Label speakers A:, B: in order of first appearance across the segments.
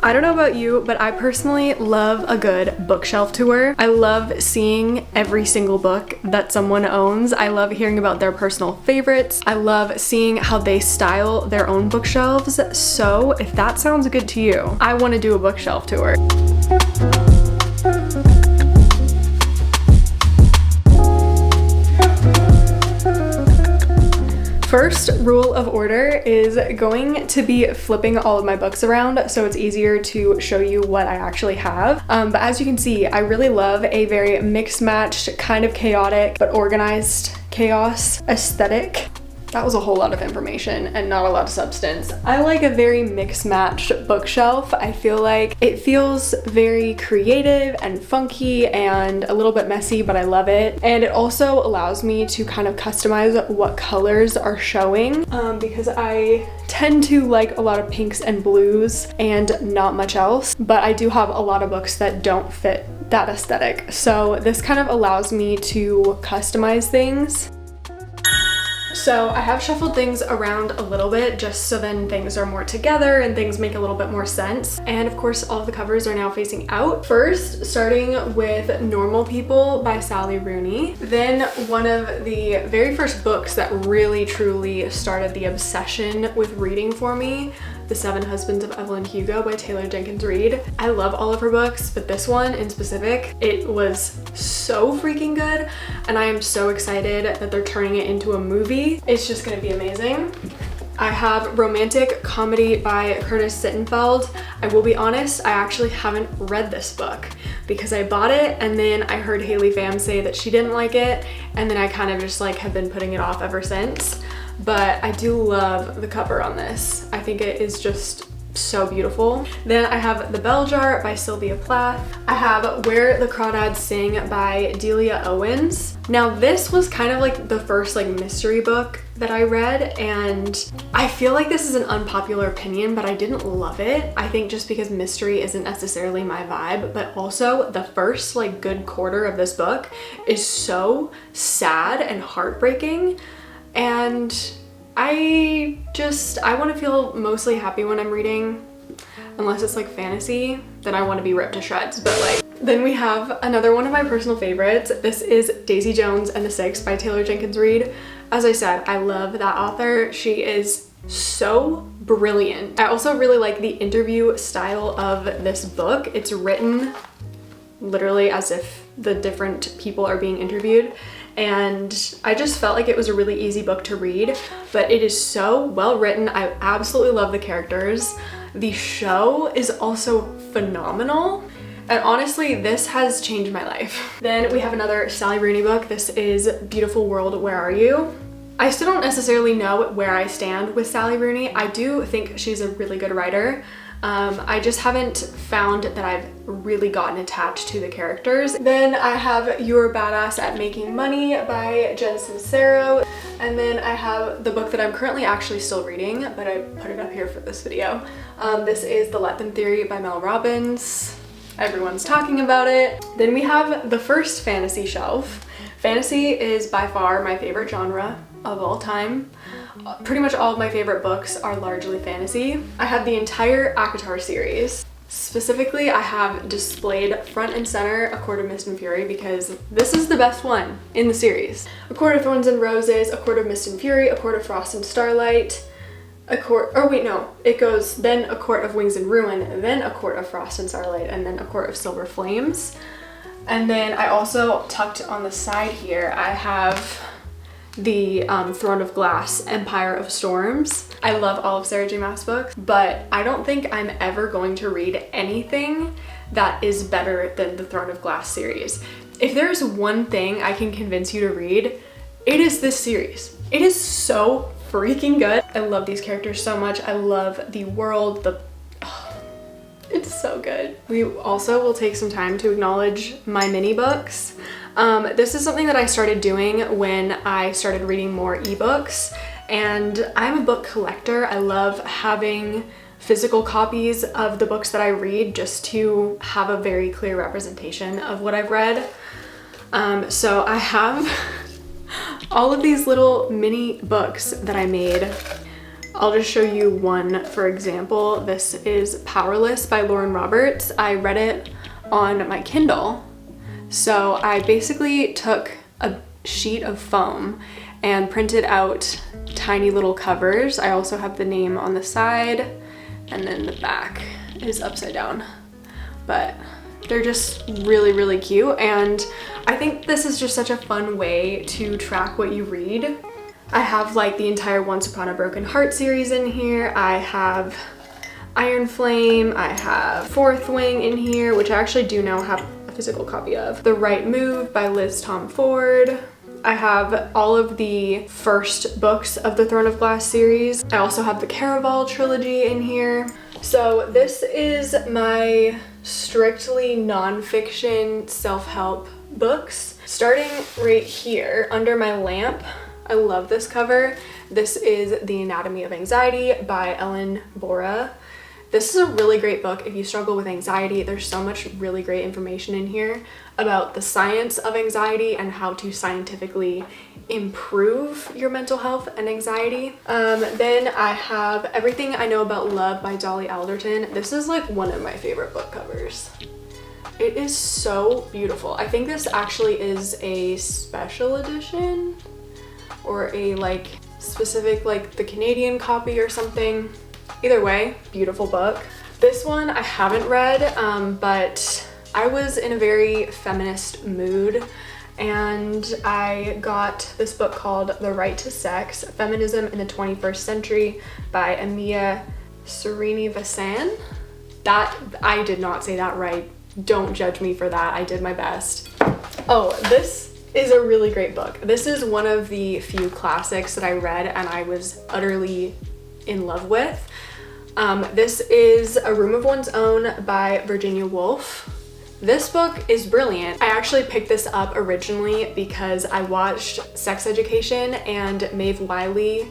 A: I don't know about you, but I personally love a good bookshelf tour. I love seeing every single book that someone owns. I love hearing about their personal favorites. I love seeing how they style their own bookshelves. So if that sounds good to you, I want to do a bookshelf tour. First rule of order is going to be flipping all of my books around so it's easier to show you what I actually have. But as you can see, I really love a very mixed matched, kind of chaotic, but organized chaos aesthetic. That was a whole lot of information and not a lot of substance. I like a very mixed matched bookshelf. I feel like it feels very creative and funky and a little bit messy, but I love it. And it also allows me to kind of customize what colors are showing because I tend to like a lot of pinks and blues and not much else, but I do have a lot of books that don't fit that aesthetic. So this kind of allows me to customize things. So I have shuffled things around a little bit just so then things are more together and things make a little bit more sense. And of course, all of the covers are now facing out. First, starting with Normal People by Sally Rooney. Then one of the very first books that really truly started the obsession with reading for me, The 7 Husbands of Evelyn Hugo by Taylor Jenkins Reid. I love all of her books, but this one in specific, it was so freaking good, and I am so excited that they're turning it into a movie. It's just gonna be amazing. I have Romantic Comedy by Curtis Sittenfeld. I will be honest, I actually haven't read this book because I bought it and then I heard Haley Pham say that she didn't like it, and then I kind of just like have been putting it off ever since. But I do love the cover on this. I think it is just so beautiful. Then I have The Bell Jar by Sylvia Plath. I have Where the Crawdads Sing by Delia Owens. Now this was kind of like the first like mystery book that I read, and I feel like this is an unpopular opinion, but I didn't love it. I think just because mystery isn't necessarily my vibe, but also the first like good quarter of this book is so sad and heartbreaking. And I want to feel mostly happy when I'm reading, unless it's like fantasy, then I want to be ripped to shreds. But like, then we have another one of my personal favorites. This is Daisy Jones and the Six by Taylor Jenkins Reid. As I said, I love that author. She is so brilliant. I also really like the interview style of this book. It's written literally as if the different people are being interviewed. And I just felt like it was a really easy book to read, but it is so well written. I absolutely love the characters. The show is also phenomenal. And honestly, this has changed my life. Then we have another Sally Rooney book. This is Beautiful World, Where Are You? I still don't necessarily know where I stand with Sally Rooney. I do think she's a really good writer. I just haven't found that I've really gotten attached to the characters. Then I have You're Badass at Making Money by Jen Sincero. And then I have the book that I'm currently actually still reading, but I put it up here for this video. This is The Let Them Theory by Mel Robbins. Everyone's talking about it. Then we have the first fantasy shelf. Fantasy is by far my favorite genre of all time. Pretty much all of my favorite books are largely fantasy. I have the entire ACOTAR series. Specifically, I have displayed front and center A Court of Mist and Fury because this is the best one in the series. A Court of Thorns and Roses, A Court of Mist and Fury, A Court of Frost and Starlight, it goes then A Court of Wings and Ruin, then A Court of Frost and Starlight, and then A Court of Silver Flames. And then I also tucked on the side here, I have the Throne of Glass, Empire of Storms. I love all of Sarah J. Maas books, but I don't think I'm ever going to read anything that is better than the Throne of Glass series. If there's one thing I can convince you to read, it is this series. It is so freaking good. I love these characters so much. I love the world, it's so good. We also will take some time to acknowledge my mini books. This is something that I started doing when I started reading more ebooks, and I'm a book collector. I love having physical copies of the books that I read just to have a very clear representation of what I've read. So I have all of these little mini books that I made I'll just show you one for example. This is Powerless by Lauren Roberts. I read it on my Kindle. So I basically took a sheet of foam and printed out tiny little covers. I also have the name on the side, and then the back is upside down. But they're just really, really cute, and I think this is just such a fun way to track what you read. I have like the entire Once Upon a Broken Heart series in here. I have Iron Flame, I have Fourth Wing in here, which I actually do now have a physical copy of. The Right Move by Liz Tom Ford. I have all of the first books of the Throne of Glass series. I also have the Caraval trilogy in here. So this is my strictly nonfiction self-help books. Starting right here under my lamp, I love this cover. This is The Anatomy of Anxiety by Ellen Bora. This is a really great book if you struggle with anxiety. There's so much really great information in here about the science of anxiety and how to scientifically improve your mental health and anxiety. Then I have Everything I Know About Love by Dolly Alderton. This is like one of my favorite book covers. It is so beautiful. I think this actually is a special edition or a like specific like the Canadian copy or something. Either way, beautiful book. This one I haven't read, but I was in a very feminist mood and I got this book called The Right to Sex, Feminism in the 21st Century by Amia Srinivasan. That, I did not say that right. Don't judge me for that. I did my best. Oh, this is a really great book. This is one of the few classics that I read and I was utterly in love with. This is A Room of One's Own by Virginia Woolf. This book is brilliant. I actually picked this up originally because I watched Sex Education and Maeve Wiley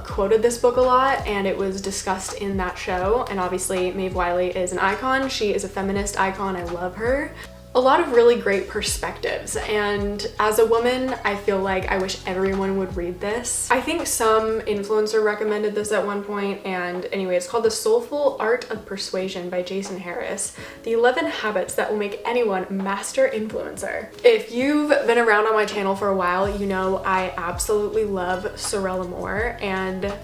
A: quoted this book a lot and it was discussed in that show, and obviously Maeve Wiley is an icon. She is a feminist icon. I love her. A lot of really great perspectives, and as a woman I feel like I wish everyone would read this. I think some influencer recommended this at one point, and anyway, it's called The Soulful Art of Persuasion by Jason Harris. The 11 Habits That Will Make Anyone Master Influencer. If you've been around on my channel for a while, you know I absolutely love Sorella Moore, and a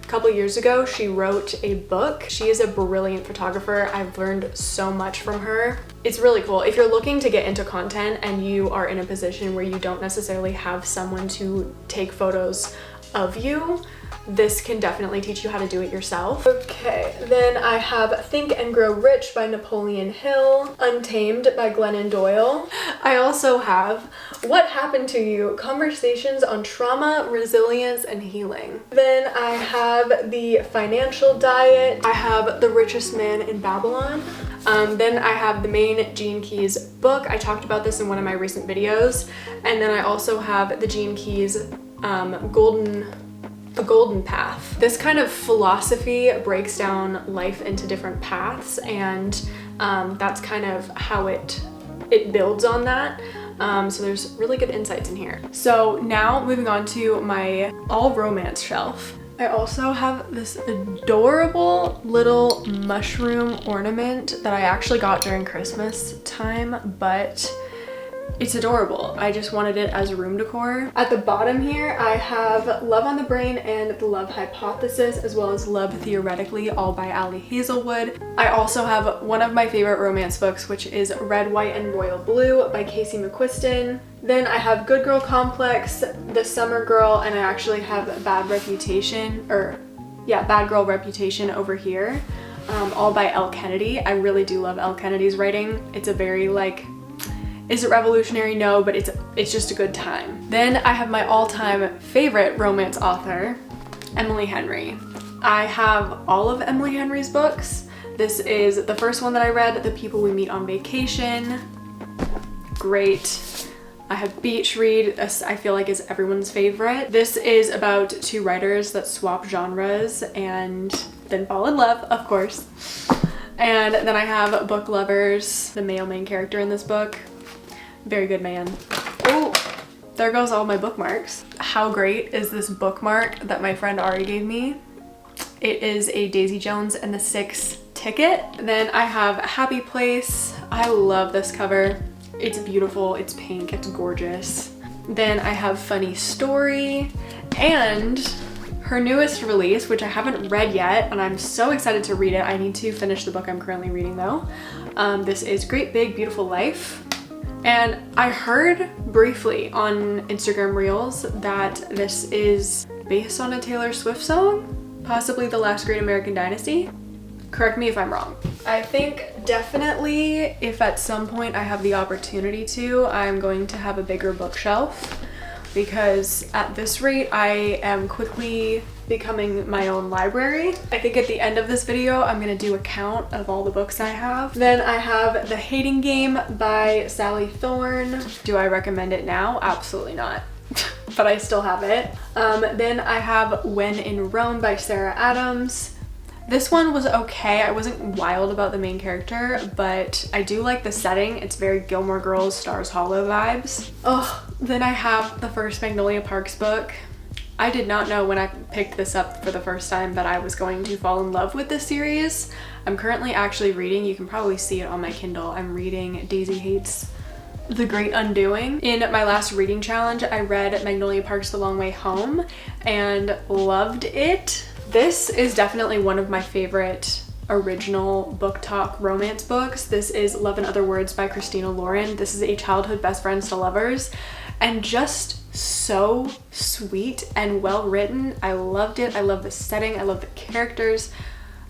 A: couple years ago she wrote a book. She is a brilliant photographer. I've learned so much from her. It's really cool. If you're looking to get into content and you are in a position where you don't necessarily have someone to take photos of you, this can definitely teach you how to do it yourself. Okay, then I have Think and Grow Rich by Napoleon Hill, Untamed by Glennon Doyle. I also have What Happened to You? Conversations on Trauma, Resilience, and Healing. Then I have The Financial Diet. I have The Richest Man in Babylon. Then I have the main Gene Keys book. I talked about this in one of my recent videos. And then I also have the Gene Keys The Golden Path. This kind of philosophy breaks down life into different paths, and that's kind of how it builds on that. So there's really good insights in here. So now moving on to my all romance shelf. I also have this adorable little mushroom ornament that I actually got during Christmas time, but it's adorable. I just wanted it as room decor. At the bottom here, I have Love on the Brain and The Love Hypothesis, as well as Love Theoretically, all by Ali Hazelwood. I also have one of my favorite romance books, which is Red, White, and Royal Blue by Casey McQuiston. Then I have Good Girl Complex, The Summer Girl, and I actually have Bad Girl Reputation over here, all by Elle Kennedy. I really do love Elle Kennedy's writing. It's a very like, is it revolutionary? No, but it's just a good time. Then I have my all-time favorite romance author, Emily Henry. I have all of Emily Henry's books. This is the first one that I read, The People We Meet on Vacation. Great. I have Beach Read, I feel like is everyone's favorite. This is about two writers that swap genres and then fall in love, of course. And then I have Book Lovers, the male main character in this book. Very good man. Oh, there goes all my bookmarks. How great is this bookmark that my friend Ari gave me? It is a Daisy Jones and the Six ticket. Then I have Happy Place. I love this cover. It's beautiful, it's pink, it's gorgeous. Then I have Funny Story and her newest release, which I haven't read yet, and I'm so excited to read it. I need to finish the book I'm currently reading though. This is Great Big Beautiful Life. And I heard briefly on Instagram Reels that this is based on a Taylor Swift song, possibly The Last Great American Dynasty. Correct me if I'm wrong. I think definitely if at some point I have the opportunity to, I'm going to have a bigger bookshelf, because at this rate I am quickly becoming my own library. I think at the end of this video I'm gonna do a count of all the books I have. Then I have The Hating Game by Sally Thorne. Do I recommend it now? Absolutely not. But I still have it. Then I have When in Rome by Sarah Adams. This one was okay. I wasn't wild about the main character, but I do like the setting. It's very Gilmore Girls, Stars Hollow vibes. Oh, then I have the first Magnolia Parks book. I did not know when I picked this up for the first time that I was going to fall in love with this series. I'm currently actually reading, you can probably see it on my Kindle, I'm reading Daisy Hates The Great Undoing. In my last reading challenge, I read Magnolia Parks The Long Way Home and loved it. This is definitely one of my favorite original book talk romance books. This is Love and Other Words by Christina Lauren. This is a childhood best friends to lovers, and just so sweet and well written. I loved it. I love the setting. I love the characters.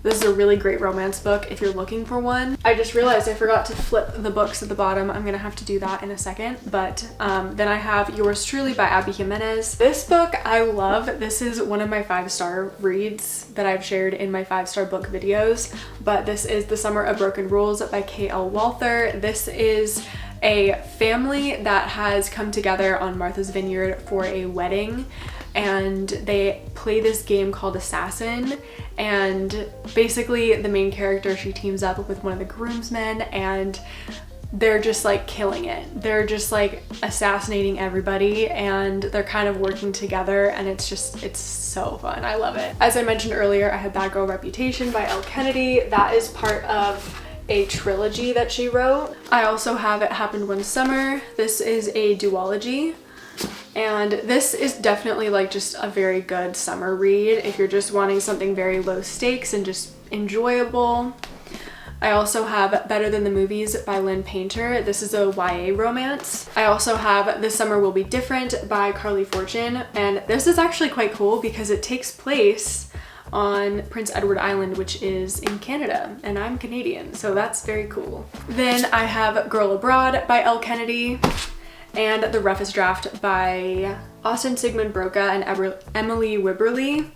A: This is a really great romance book if you're looking for one. I just realized I forgot to flip the books at the bottom. I'm gonna have to do that in a second. But then I have Yours Truly by Abby Jimenez. This book I love. This is one of my 5-star reads that I've shared in my 5-star book videos. But this is The Summer of Broken Rules by K.L. Walther. This is a family that has come together on Martha's Vineyard for a wedding, and they play this game called Assassin, and basically the main character, she teams up with one of the groomsmen and they're just like killing it. They're just like assassinating everybody and they're kind of working together, and it's so fun. I love it. As I mentioned earlier, I had Bad Girl Reputation by Elle Kennedy. That is part of a trilogy that she wrote. I also have It Happened One Summer. This is a duology, and this is definitely like just a very good summer read if you're just wanting something very low stakes and just enjoyable. I also have Better Than the Movies by Lynn Painter. This is a YA romance. I also have This Summer Will Be Different by Carly Fortune, and this is actually quite cool because it takes place on Prince Edward Island, which is in Canada, and I'm Canadian, so that's very cool. Then I have Girl Abroad by Elle Kennedy, and The Roughest Draft by Austin Sigmund Broca and Emily Wibberley.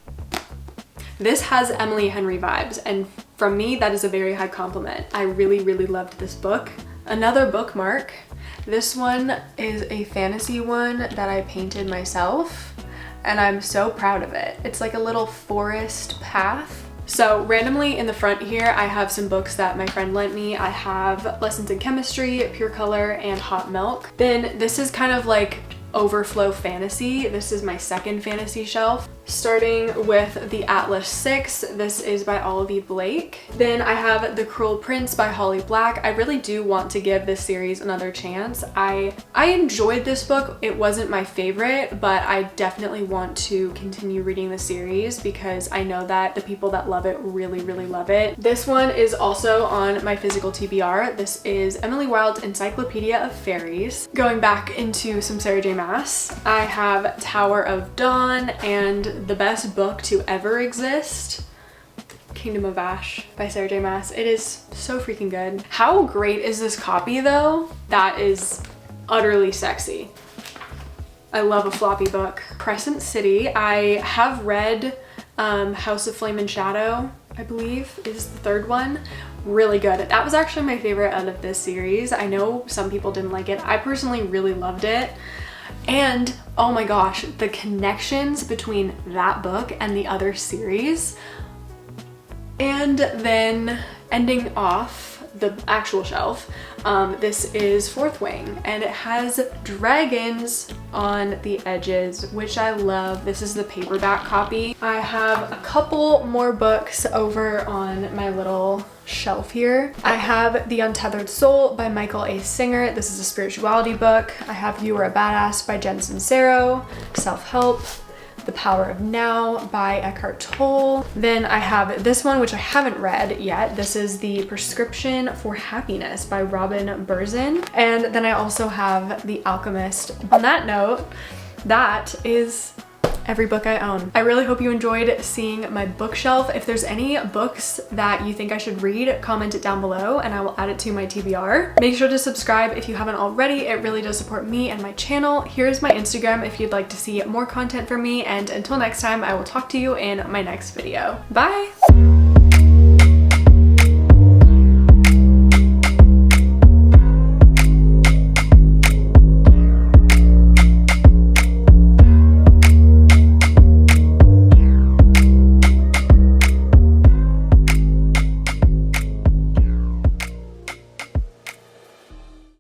A: This has Emily Henry vibes, and from me, that is a very high compliment. I really, really loved this book. Another bookmark. This one is a fantasy one that I painted myself, and I'm so proud of it. It's like a little forest path. So randomly in the front here, I have some books that my friend lent me. I have Lessons in Chemistry, Pure Color, and Hot Milk. Then this is kind of like Overflow fantasy. This is my second fantasy shelf. Starting with The Atlas 6, this is by Olivia Blake. Then I have The Cruel Prince by Holly Black. I really do want to give this series another chance. I enjoyed this book. It wasn't my favorite, but I definitely want to continue reading the series because I know that the people that love it really, really love it. This one is also on my physical TBR. This is Emily Wilde's Encyclopedia of Fairies. Going back into some Sarah J. Maas, I have Tower of Dawn and the best book to ever exist, Kingdom of Ash by Sarah J. Maas. It is so freaking good. How great is this copy though? That is utterly sexy. I love a floppy book. Crescent City. I have read House of Flame and Shadow, I believe is the third one. Really good. That was actually my favorite out of this series. I know some people didn't like it. I personally really loved it. And oh my gosh, the connections between that book and the other series. And then ending off the actual shelf. This is Fourth Wing, and it has dragons on the edges, which I love. This is the paperback copy. I have a couple more books over on my little shelf here. I have The Untethered Soul by Michael A. Singer. This is a spirituality book. I have You Are a Badass by Jen Sincero. Self-help. The Power of Now by Eckhart Tolle. Then I have this one, which I haven't read yet. This is The Prescription for Happiness by Robin Burzin. And then I also have The Alchemist. On that note, that is every book I own. I really hope you enjoyed seeing my bookshelf. If there's any books that you think I should read, comment it down below and I will add it to my TBR. Make sure to subscribe if you haven't already. It really does support me and my channel. Here's my Instagram if you'd like to see more content from me, and until next time, I will talk to you in my next video. Bye!